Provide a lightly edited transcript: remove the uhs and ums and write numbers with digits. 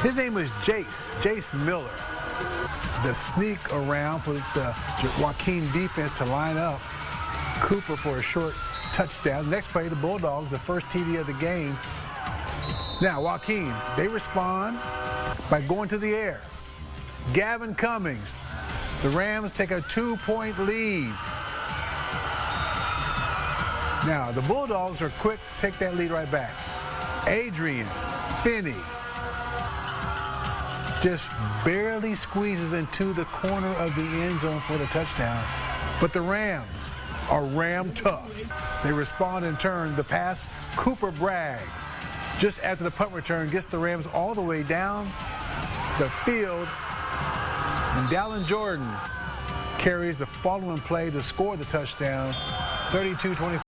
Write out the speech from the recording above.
His name was Jace Miller. The sneak around for the Joaquin defense to line up Cooper for a short touchdown. Next play, the Bulldogs, the first TD of the game. Now, Joaquin, they respond by going to the air. Gavin Cummings. The Rams take a 2-point lead. Now, the Bulldogs are quick to take that lead right back. Adrian Finney just barely squeezes into the corner of the end zone for the touchdown. But the Rams are Ram tough. They respond in turn. The pass, Cooper Bragg, just after the punt return, gets the Rams all the way down the field. And Dallin Jordan carries the following play to score the touchdown, 32-24.